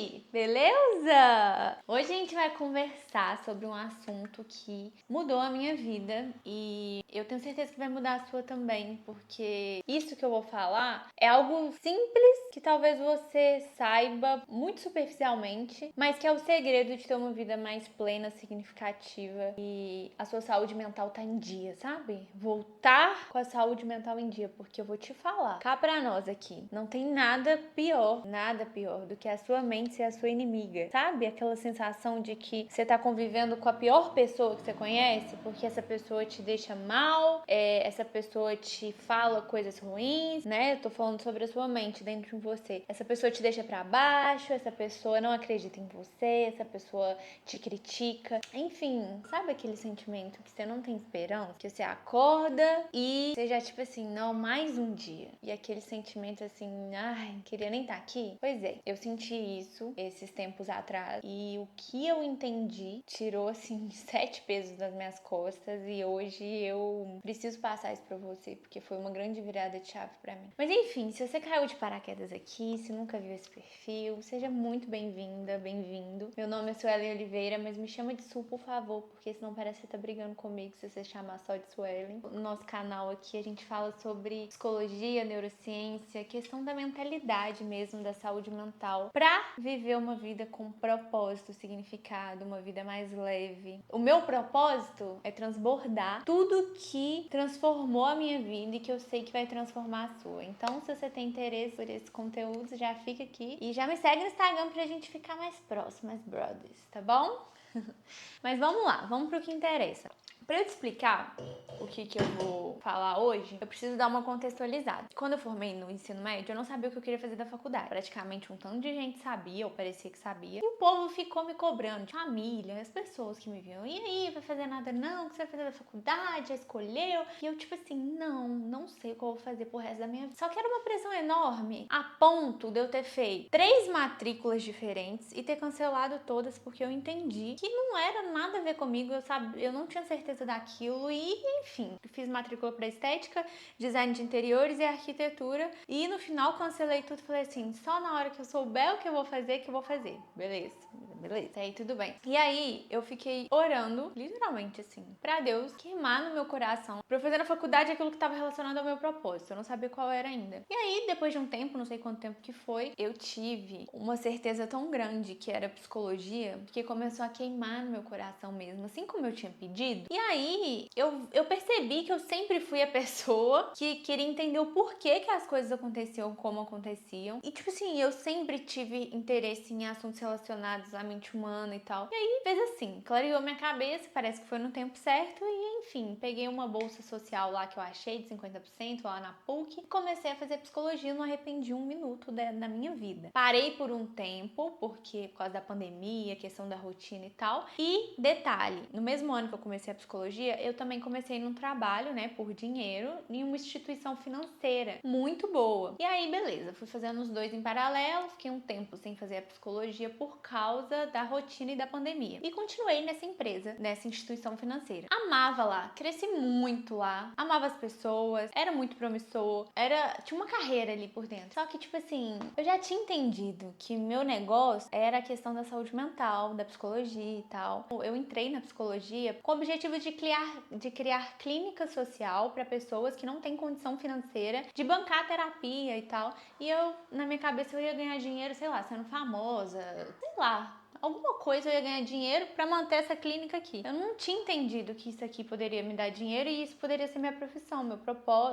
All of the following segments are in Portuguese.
aí, beleza? Hoje a gente vai conversar sobre um assunto que mudou a minha vida e eu tenho certeza que vai mudar a sua também, porque isso que eu vou falar é algo simples que talvez você saiba muito superficialmente, mas que é o segredo de ter uma vida mais plena, significativa e a sua saúde mental tá em dia, sabe? Voltar com a saúde mental em dia, porque eu vou te falar, cá pra nós aqui, não tem nada pior do que a sua mente ser a sua inimiga. Sabe aquela sensação de que você tá convivendo com a pior pessoa que você conhece, porque essa pessoa te deixa mal, essa pessoa te fala coisas ruins, né? Eu tô falando sobre a sua mente dentro de você. Essa pessoa te deixa pra baixo, essa pessoa não acredita em você, essa pessoa te critica. Enfim, sabe aquele sentimento que você não tem esperança? Que você acorda e você já tipo assim, não, mais um dia. E aquele sentimento assim, ai, queria nem estar aqui. Pois é, eu senti isso esses tempos atrás e o que eu entendi tirou assim 7 pesos das minhas costas e hoje eu preciso passar isso pra você porque foi uma grande virada de chave pra mim. Mas enfim, se você caiu de paraquedas aqui, se nunca viu esse perfil, seja muito bem-vinda, bem-vindo. Meu nome é Suelen Oliveira, mas me chama de Su, por favor, porque senão parece que você tá brigando comigo se você chamar só de Suelen. No nosso canal aqui a gente fala sobre psicologia, neurociência, questão da mentalidade mesmo, da saúde mental, pra viver uma vida com propósito, significado, uma vida mais leve. O meu propósito é transbordar tudo que transformou a minha vida e que eu sei que vai transformar a sua. Então, se você tem interesse por esse conteúdo, já fica aqui e já me segue no Instagram pra gente ficar mais próximas, brothers, tá bom? Mas vamos lá, vamos pro que interessa. Pra eu te explicar o que eu vou falar hoje, eu preciso dar uma contextualizada. Quando eu formei no ensino médio, eu não sabia o que eu queria fazer da faculdade. Praticamente um tanto de gente sabia, ou parecia que sabia. E o povo ficou me cobrando, de família, as pessoas que me viam. E aí, vai fazer nada não? O que você vai fazer da faculdade? Já escolheu? E eu tipo assim, não sei o que eu vou fazer pro resto da minha vida. Só que era uma pressão enorme, a ponto de eu ter feito 3 matrículas diferentes e ter cancelado todas, porque eu entendi que não era nada a ver comigo, eu não tinha certeza daquilo e, enfim, fiz matrícula para estética, design de interiores e arquitetura e no final cancelei tudo e falei assim, só na hora que eu souber o que eu vou fazer que eu vou fazer. Beleza. Aí tudo bem. E aí eu fiquei orando, literalmente assim, pra Deus queimar no meu coração pra eu fazer na faculdade aquilo que tava relacionado ao meu propósito. Eu não sabia qual era ainda. E aí, depois de um tempo, não sei quanto tempo que foi, eu tive uma certeza tão grande que era psicologia, que começou a queimar no meu coração mesmo, assim como eu tinha pedido. E aí, eu percebi que eu sempre fui a pessoa que queria entender o porquê que as coisas aconteciam como aconteciam. E tipo assim, eu sempre tive interesse em assuntos relacionados à mente humana e tal. E aí, fez assim, clareou minha cabeça, parece que foi no tempo certo e enfim, peguei uma bolsa social lá que eu achei de 50% lá na PUC e comecei a fazer psicologia, não arrependi um minuto da minha vida. Parei por um tempo, porque por causa da pandemia, questão da rotina e tal. E detalhe, no mesmo ano que eu comecei a psicologia, eu também comecei num trabalho, né, por dinheiro, em uma instituição financeira muito boa. E aí, beleza, fui fazendo os dois em paralelo, fiquei um tempo sem fazer a psicologia por causa da rotina e da pandemia. E continuei nessa empresa, nessa instituição financeira. Amava lá, cresci muito lá, amava as pessoas, era muito promissor, tinha uma carreira ali por dentro. Só que, tipo assim, eu já tinha entendido que meu negócio era a questão da saúde mental, da psicologia e tal. Eu entrei na psicologia com o objetivo de criar clínica social para pessoas que não têm condição financeira de bancar terapia e tal. E eu, na minha cabeça, eu ia ganhar dinheiro, sei lá, sendo famosa, sei lá. Alguma coisa eu ia ganhar dinheiro para manter essa clínica aqui. Eu não tinha entendido que isso aqui poderia me dar dinheiro e isso poderia ser minha profissão,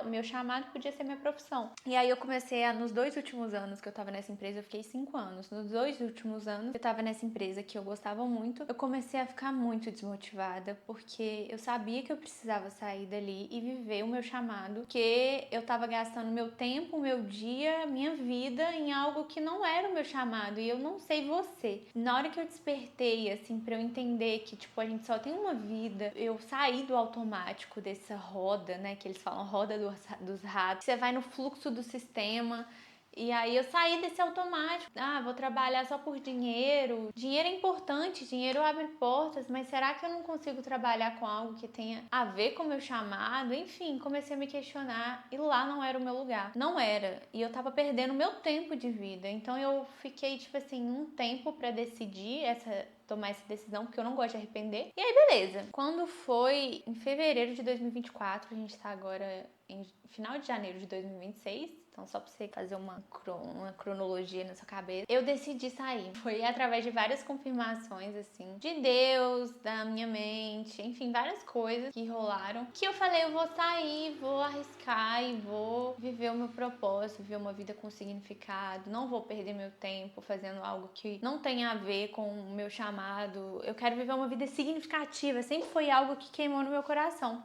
meu chamado podia ser minha profissão. E aí eu comecei nos 2 últimos anos que eu tava nessa empresa, eu fiquei 5 anos. Nos 2 últimos anos que eu tava nessa empresa que eu gostava muito, eu comecei a ficar muito desmotivada porque eu sabia que eu precisava sair dali e viver o meu chamado, porque eu tava gastando meu tempo, meu dia, minha vida em algo que não era o meu chamado e eu não sei você. Na hora que eu despertei, assim, pra eu entender que, tipo, a gente só tem uma vida, eu saí do automático dessa roda, né, que eles falam roda dos ratos, você vai no fluxo do sistema E aí eu saí desse automático. Ah, vou trabalhar só por dinheiro. Dinheiro é importante, dinheiro abre portas, mas será que eu não consigo trabalhar com algo que tenha a ver com o meu chamado? Enfim, comecei a me questionar e lá não era o meu lugar. Não era. E eu tava perdendo meu tempo de vida. Então eu fiquei, tipo assim, um tempo pra decidir tomar essa decisão, porque eu não gosto de arrepender. E aí, beleza. Quando foi em fevereiro de 2024, a gente tá agora em final de janeiro de 2026, então só pra você fazer uma cronologia na sua cabeça, eu decidi sair. Foi através de várias confirmações, assim, de Deus, da minha mente, enfim, várias coisas que rolaram, que eu falei, eu vou sair, vou arriscar e vou viver o meu propósito, viver uma vida com significado, não vou perder meu tempo fazendo algo que não tenha a ver com o meu chamado. Eu quero viver uma vida significativa, sempre foi algo que queimou no meu coração.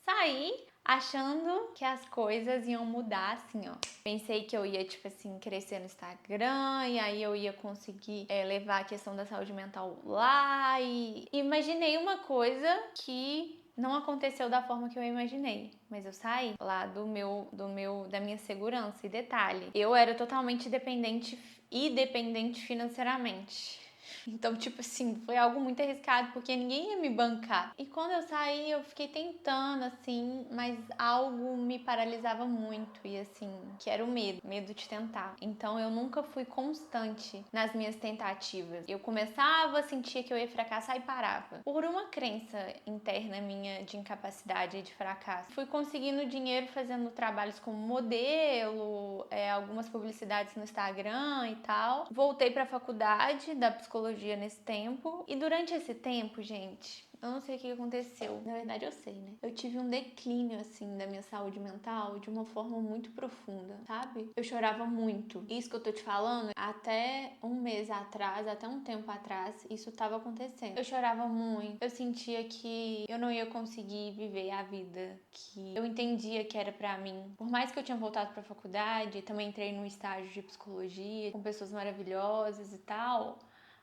Saí achando que as coisas iam mudar, assim, ó. Pensei que eu ia, tipo assim, crescer no Instagram, e aí eu ia conseguir levar a questão da saúde mental lá, e imaginei uma coisa que não aconteceu da forma que eu imaginei, mas eu saí lá da minha segurança. E detalhe, eu era totalmente dependente e dependente financeiramente. Então, tipo assim, foi algo muito arriscado, porque ninguém ia me bancar. E quando eu saí, eu fiquei tentando, assim, mas algo me paralisava muito. E assim, que era o medo de tentar. Então, eu nunca fui constante nas minhas tentativas. Eu começava, sentia que eu ia fracassar e parava. Por uma crença interna minha de incapacidade e de fracasso. Fui conseguindo dinheiro fazendo trabalhos como modelo, algumas publicidades no Instagram e tal. Voltei pra faculdade da psicologia nesse tempo. E durante esse tempo, gente, eu não sei o que aconteceu. Na verdade, eu sei, né? Eu tive um declínio, assim, da minha saúde mental de uma forma muito profunda, sabe? Eu chorava muito. Isso que eu tô te falando, até um mês atrás, até um tempo atrás, isso tava acontecendo. Eu chorava muito. Eu sentia que eu não ia conseguir viver a vida que eu entendia que era pra mim. Por mais que eu tinha voltado pra faculdade, também entrei num estágio de psicologia, com pessoas maravilhosas e tal,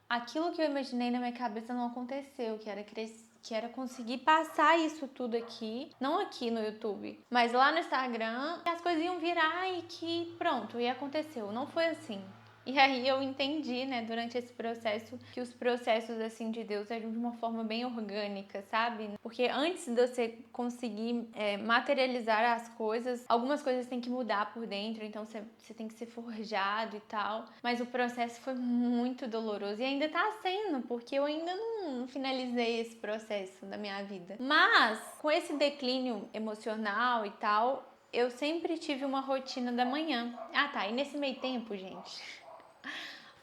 aquilo que eu imaginei na minha cabeça não aconteceu, que era conseguir passar isso tudo aqui, não aqui no YouTube, mas lá no Instagram, que as coisas iam virar e que pronto, e aconteceu. Não foi assim. E aí eu entendi, né, durante esse processo, que os processos, assim, de Deus eram de uma forma bem orgânica, sabe? Porque antes de você conseguir materializar as coisas, algumas coisas têm que mudar por dentro, então você tem que ser forjado e tal. Mas o processo foi muito doloroso e ainda tá sendo, porque eu ainda não finalizei esse processo da minha vida. Mas, com esse declínio emocional e tal, eu sempre tive uma rotina da manhã. Ah, tá. E nesse meio tempo, gente...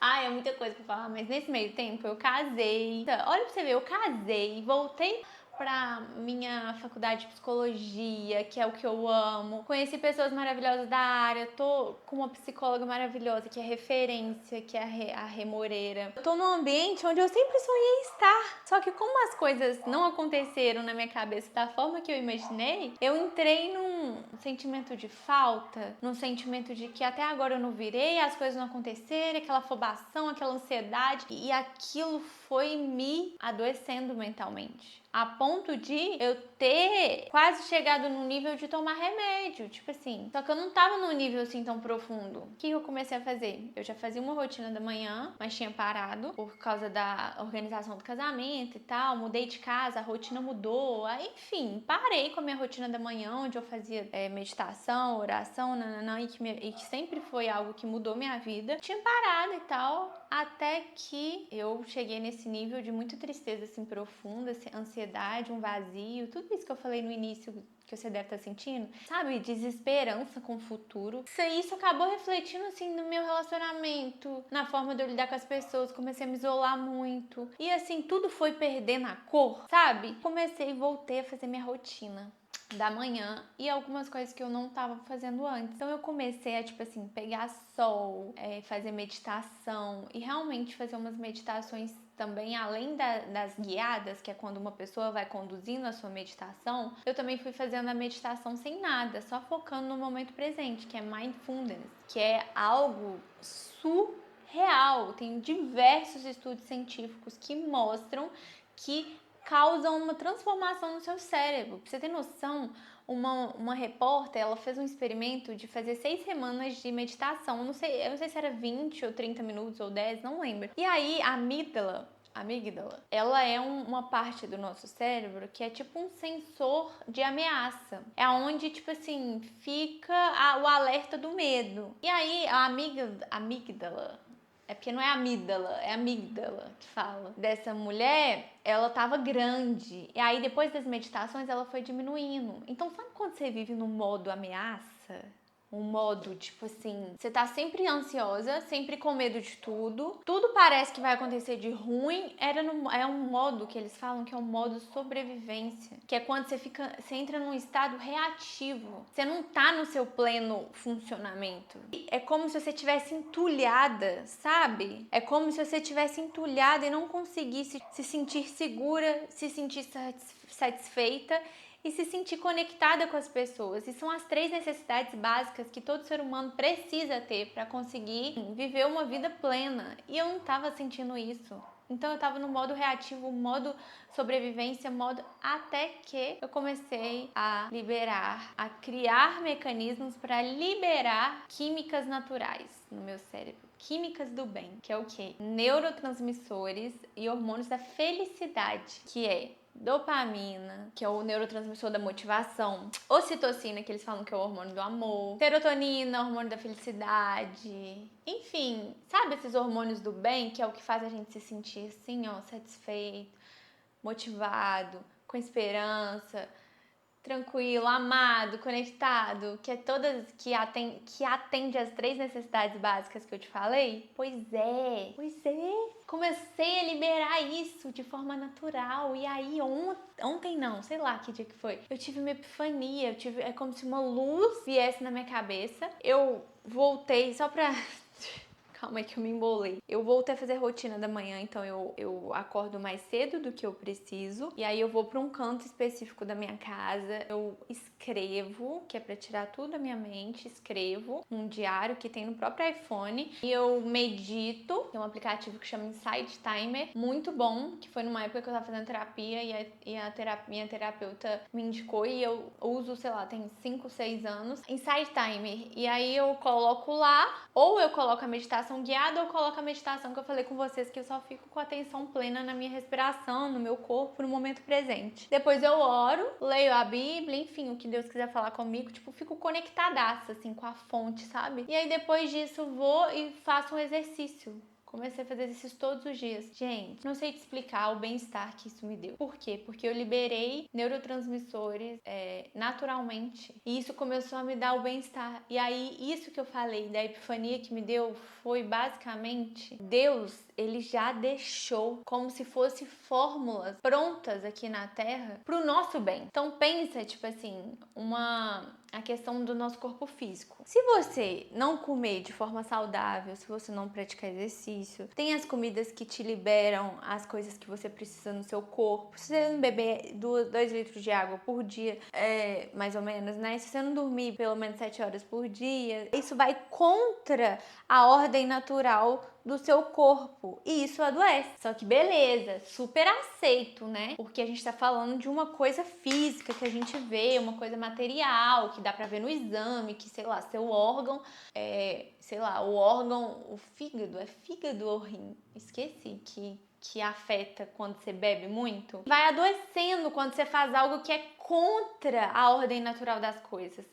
Ai, é muita coisa pra falar, mas nesse meio tempo eu casei. Olha pra você ver, eu casei, voltei pra minha faculdade de psicologia, que é o que eu amo. Conheci pessoas maravilhosas da área, tô com uma psicóloga maravilhosa, que é referência, que é a Rê Moreira. Eu tô num ambiente onde eu sempre sonhei estar. Só que como as coisas não aconteceram na minha cabeça da forma que eu imaginei, eu entrei num sentimento de falta, num sentimento de que até agora eu não virei, as coisas não aconteceram, aquela afobação, aquela ansiedade, e aquilo foi me adoecendo mentalmente. A ponto de eu ter quase chegado no nível de tomar remédio, tipo assim. Só que eu não tava num nível assim tão profundo. O que eu comecei a fazer? Eu já fazia uma rotina da manhã, mas tinha parado por causa da organização do casamento e tal. Mudei de casa, a rotina mudou. Aí, enfim, parei com a minha rotina da manhã, onde eu fazia meditação, oração, nananã, e que sempre foi algo que mudou minha vida. Tinha parado e tal, até que eu cheguei nesse nível de muita tristeza assim profunda, ansiedade, um vazio, tudo isso que eu falei no início que você deve estar sentindo, sabe? Desesperança com o futuro. Isso acabou refletindo assim no meu relacionamento, na forma de eu lidar com as pessoas, comecei a me isolar muito. E assim, tudo foi perdendo a cor, sabe? Comecei e voltei a fazer minha rotina da manhã e algumas coisas que eu não tava fazendo antes. Então eu comecei a, tipo assim, pegar sol, fazer meditação e realmente fazer umas meditações também, além das guiadas, que é quando uma pessoa vai conduzindo a sua meditação. Eu também fui fazendo a meditação sem nada, só focando no momento presente, que é mindfulness, que é algo surreal. Tem diversos estudos científicos que mostram que causam uma transformação no seu cérebro. Pra você ter noção, uma repórter, ela fez um experimento de fazer 6 semanas de meditação. Eu não sei se era 20 ou 30 minutos ou 10, não lembro. E aí a amígdala, ela é uma parte do nosso cérebro que é tipo um sensor de ameaça. É onde, tipo assim, fica o alerta do medo. E aí a amígdala, é porque não é amígdala, é amígdala que fala. Dessa mulher, ela tava grande. E aí depois das meditações ela foi diminuindo. Então sabe quando você vive no modo ameaça? Um modo, tipo assim, você tá sempre ansiosa, sempre com medo de tudo. Tudo parece que vai acontecer de ruim. É um modo que eles falam que é um modo sobrevivência. Que é quando você entra num estado reativo. Você não tá no seu pleno funcionamento. É como se você tivesse entulhada, sabe? É como se você tivesse entulhada e não conseguisse se sentir segura, se sentir satisfeita e se sentir conectada com as pessoas. E são as 3 necessidades básicas que todo ser humano precisa ter para conseguir viver uma vida plena. E eu não estava sentindo isso. Então eu estava no modo reativo, modo sobrevivência, modo até que eu comecei a liberar, a criar mecanismos para liberar químicas naturais no meu cérebro. Químicas do bem, que é o quê? Neurotransmissores e hormônios da felicidade, que é dopamina, que é o neurotransmissor da motivação, ocitocina, que eles falam que é o hormônio do amor, serotonina, hormônio da felicidade, enfim, sabe esses hormônios do bem, que é o que faz a gente se sentir assim, ó, satisfeito, motivado, com esperança, tranquilo, amado, conectado, que é que atende às 3 necessidades básicas que eu te falei? Pois é. Comecei a liberar isso de forma natural. E aí ontem não, sei lá que dia que foi. Eu tive uma epifania, é como se uma luz viesse na minha cabeça. Eu voltei só pra calma aí que eu me embolei. Eu voltei a fazer rotina da manhã, então eu acordo mais cedo do que eu preciso. E aí eu vou para um canto específico da minha casa. Eu escrevo, que é para tirar tudo da minha mente. Escrevo um diário que tem no próprio iPhone. E eu medito. Tem um aplicativo que chama Insight Timer. Muito bom, que foi numa época que eu tava fazendo terapia minha terapeuta me indicou e eu uso, sei lá, tem 5, 6 anos. Insight Timer. E aí eu coloco lá, ou eu coloco a meditação guiada, ou eu coloco a meditação que eu falei com vocês, que eu só fico com a atenção plena na minha respiração, no meu corpo, no momento presente. Depois eu oro, leio a Bíblia, enfim, o que Deus quiser falar comigo, tipo, fico conectadaça, assim, com a fonte, sabe? E aí depois disso vou e faço um exercício. Comecei a fazer exercício todos os dias. Gente, não sei te explicar o bem-estar que isso me deu. Por quê? Porque eu liberei neurotransmissores naturalmente. E isso começou a me dar o bem-estar. E aí, isso que eu falei da epifania que me deu foi basicamente Deus, ele já deixou como se fosse fórmulas prontas aqui na Terra pro nosso bem. Então pensa, tipo assim, a questão do nosso corpo físico. Se você não comer de forma saudável, se você não praticar exercício, tem as comidas que te liberam as coisas que você precisa no seu corpo. Se você não beber 2 litros de água por dia, mais ou menos, né? Se você não dormir pelo menos 7 horas por dia, isso vai contra a ordem natural do seu corpo e isso adoece. Só que beleza, super aceito, né? Porque a gente tá falando de uma coisa física que a gente vê, uma coisa material, que dá pra ver no exame, que sei lá, seu órgão, o fígado, é fígado ou rim? Esqueci que afeta quando você bebe muito. Vai adoecendo quando você faz algo que é contra a ordem natural das coisas.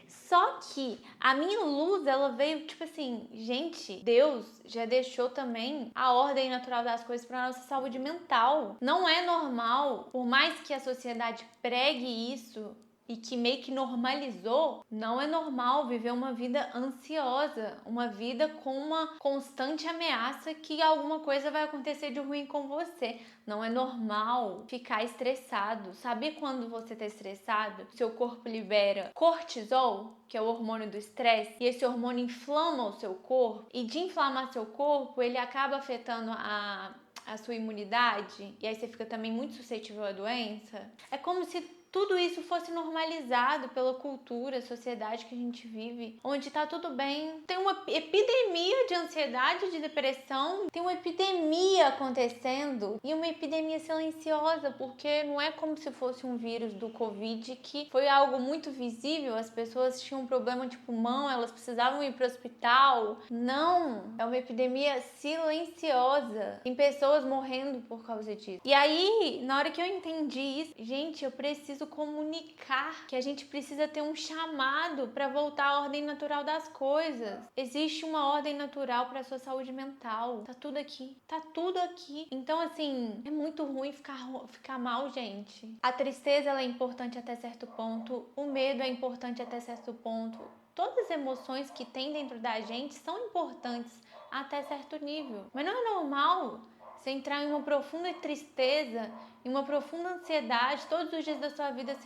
Só que a minha luz, ela veio tipo assim, gente, Deus já deixou também a ordem natural das coisas para nossa saúde mental. Não é normal, por mais que a sociedade pregue isso e que meio que normalizou, não é normal viver uma vida ansiosa, uma vida com uma constante ameaça que alguma coisa vai acontecer de ruim com você. Não é normal ficar estressado. Sabe quando você tá estressado, seu corpo libera cortisol, que é o hormônio do estresse, e esse hormônio inflama o seu corpo, e de inflamar seu corpo, ele acaba afetando a sua imunidade, e aí você fica também muito suscetível à doença. É como se tudo isso fosse normalizado pela cultura, sociedade que a gente vive, onde tá tudo bem. Tem uma epidemia de ansiedade, de depressão, tem uma epidemia acontecendo e uma epidemia silenciosa, porque não é como se fosse um vírus do Covid que foi algo muito visível, as pessoas tinham um problema de pulmão, elas precisavam ir para o hospital. Não, é uma epidemia silenciosa. Tem pessoas morrendo por causa disso. E aí, na hora que eu entendi isso, gente, eu preciso comunicar que a gente precisa ter um chamado para voltar à ordem natural das coisas. Existe uma ordem natural para a sua saúde mental. Tá tudo aqui. Tá tudo aqui. Então, assim, é muito ruim ficar mal, gente. A tristeza, ela é importante até certo ponto. O medo é importante até certo ponto. Todas as emoções que tem dentro da gente são importantes até certo nível. Mas não é normal você entrar em uma profunda tristeza, em uma profunda ansiedade, todos os dias da sua vida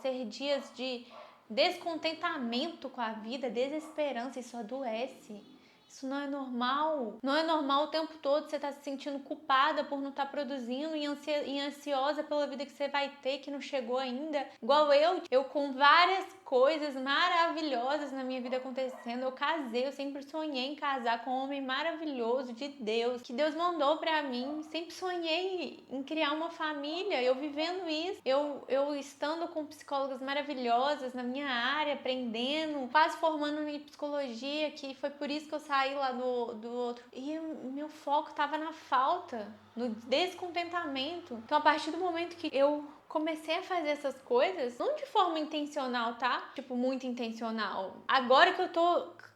ser dias de descontentamento com a vida, desesperança. Isso adoece. Isso não é normal. Não é normal o tempo todo você estar se sentindo culpada por não estar produzindo e ansiosa pela vida que você vai ter, que não chegou ainda. Igual eu com várias coisas maravilhosas na minha vida acontecendo. Eu casei, eu sempre sonhei em casar com um homem maravilhoso de Deus, que Deus mandou pra mim. Sempre sonhei em criar uma família, eu vivendo isso. Eu estando com psicólogas maravilhosas na minha área, aprendendo, quase formando em psicologia, que foi por isso que eu saí lá do outro. E meu foco tava na falta, no descontentamento. Então, a partir do momento que eu comecei a fazer essas coisas, não de forma intencional, tá? Tipo, muito intencional. Agora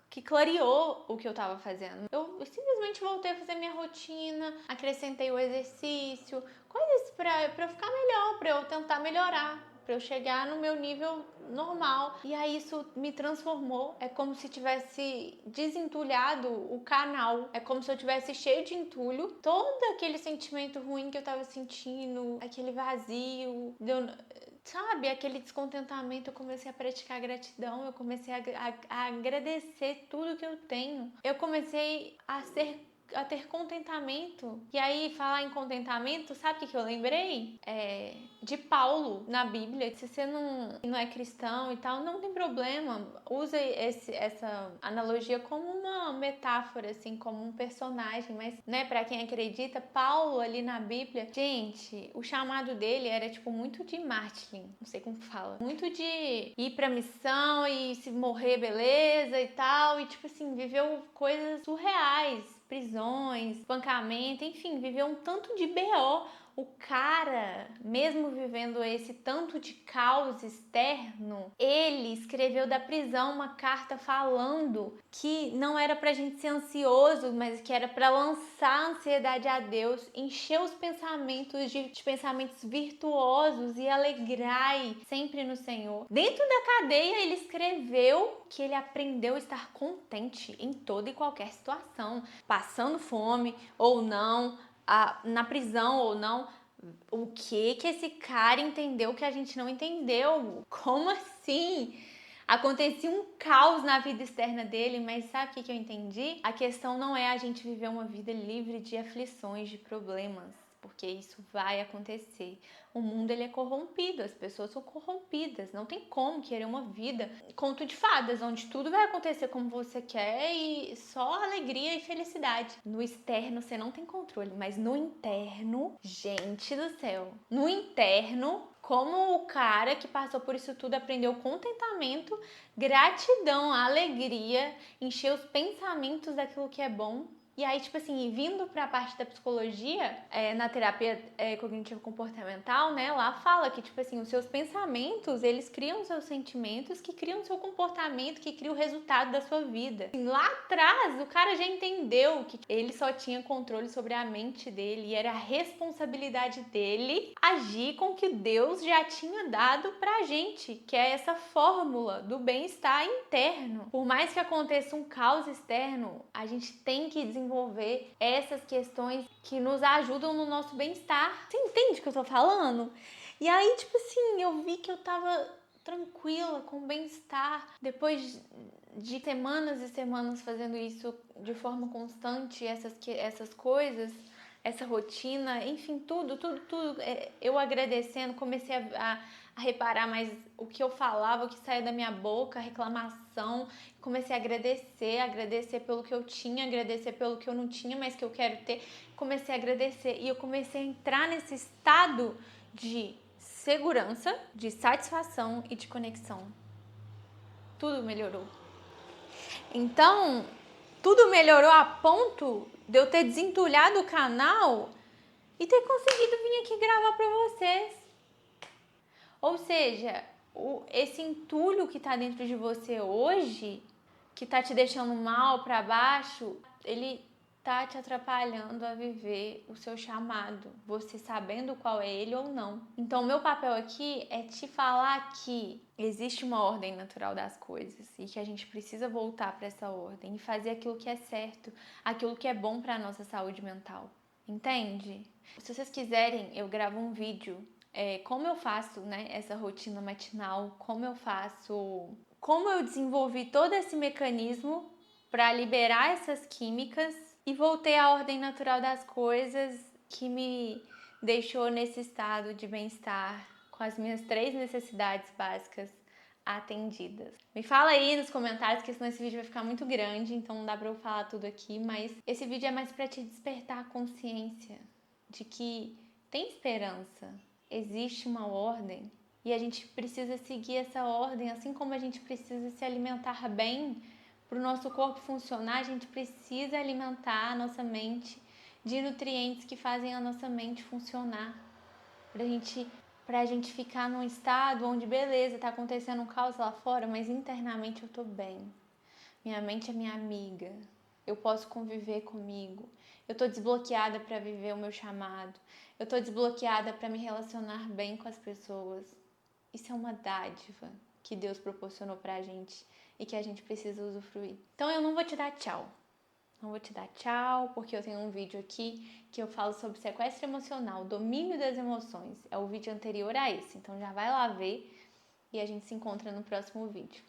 que clareou o que eu tava fazendo. Eu simplesmente voltei a fazer minha rotina, acrescentei o exercício, coisas pra eu ficar melhor, pra eu tentar melhorar, pra eu chegar no meu nível normal. E aí isso me transformou. É como se tivesse desentulhado o canal. É como se eu tivesse cheio de entulho. Todo aquele sentimento ruim que eu tava sentindo, aquele vazio, sabe, aquele descontentamento, eu comecei a praticar gratidão, eu comecei a agradecer tudo que eu tenho. Eu comecei a ter contentamento. E aí, falar em contentamento, sabe o que eu lembrei? De Paulo na Bíblia. Se você não é cristão e tal, não tem problema. Use essa analogia como uma metáfora, assim, como um personagem. Mas, né, pra quem acredita, Paulo ali na Bíblia, gente, o chamado dele era, tipo, muito de marketing. Não sei como fala. Muito de ir pra missão e se morrer, beleza e tal. E, tipo assim, viveu coisas surreais. Prisões, espancamento, enfim, viveu um tanto de BO. O cara, mesmo vivendo esse tanto de caos externo, ele escreveu da prisão uma carta falando que não era pra gente ser ansioso, mas que era pra lançar a ansiedade a Deus, encher os pensamentos de pensamentos virtuosos e alegrai sempre no Senhor. Dentro da cadeia, ele escreveu que ele aprendeu a estar contente em toda e qualquer situação, passando fome ou não, na prisão ou não. O que esse cara entendeu que a gente não entendeu? Como assim? Acontecia um caos na vida externa dele, mas sabe o que eu entendi? A questão não é a gente viver uma vida livre de aflições, de problemas, porque isso vai acontecer. O mundo, ele é corrompido, as pessoas são corrompidas, não tem como querer uma vida conto de fadas, onde tudo vai acontecer como você quer e só alegria e felicidade. No externo você não tem controle, mas no interno, gente do céu, no interno, como o cara que passou por isso tudo aprendeu contentamento, gratidão, alegria, encher os pensamentos daquilo que é bom. E aí, tipo assim, vindo pra parte da psicologia, na terapia cognitivo-comportamental, né, lá fala que, tipo assim, os seus pensamentos, eles criam os seus sentimentos, que criam o seu comportamento, que cria o resultado da sua vida. Assim, lá atrás, o cara já entendeu que ele só tinha controle sobre a mente dele e era a responsabilidade dele agir com o que Deus já tinha dado pra gente, que é essa fórmula do bem-estar interno. Por mais que aconteça um caos externo, a gente tem que desenvolver essas questões que nos ajudam no nosso bem-estar. Você entende o que eu tô falando? E aí, tipo assim, eu vi que eu tava tranquila, com bem-estar, depois de semanas e semanas fazendo isso de forma constante, essas coisas, essa rotina, enfim, tudo. Eu agradecendo, comecei a reparar mais o que eu falava, o que saía da minha boca, reclamação. Comecei a agradecer pelo que eu tinha, agradecer pelo que eu não tinha, mas que eu quero ter. Comecei a agradecer e eu comecei a entrar nesse estado de segurança, de satisfação e de conexão. Tudo melhorou. Então, tudo melhorou a ponto de eu ter desentulhado o canal e ter conseguido vir aqui gravar para vocês. Ou seja, esse entulho que tá dentro de você hoje, que tá te deixando mal para baixo, ele tá te atrapalhando a viver o seu chamado, você sabendo qual é ele ou não. Então, o meu papel aqui é te falar que existe uma ordem natural das coisas e que a gente precisa voltar para essa ordem e fazer aquilo que é certo, aquilo que é bom para nossa saúde mental. Entende? Se vocês quiserem, eu gravo um vídeo como eu faço, né, essa rotina matinal, como eu desenvolvi todo esse mecanismo para liberar essas químicas e voltei à ordem natural das coisas que me deixou nesse estado de bem-estar com as minhas 3 necessidades básicas atendidas. Me fala aí nos comentários, que senão esse vídeo vai ficar muito grande, então não dá pra eu falar tudo aqui, mas esse vídeo é mais pra te despertar a consciência de que tem esperança, existe uma ordem e a gente precisa seguir essa ordem, assim como a gente precisa se alimentar bem para o nosso corpo funcionar, a gente precisa alimentar a nossa mente de nutrientes que fazem a nossa mente funcionar, pra gente ficar num estado onde, beleza, tá acontecendo um caos lá fora, mas internamente eu tô bem. Minha mente é minha amiga. Eu posso conviver comigo. Eu tô desbloqueada para viver o meu chamado. Eu tô desbloqueada para me relacionar bem com as pessoas. Isso é uma dádiva que Deus proporcionou pra gente e que a gente precisa usufruir. Então eu não vou te dar tchau. Não vou te dar tchau, porque eu tenho um vídeo aqui que eu falo sobre sequestro emocional, domínio das emoções. É o vídeo anterior a esse, então já vai lá ver e a gente se encontra no próximo vídeo.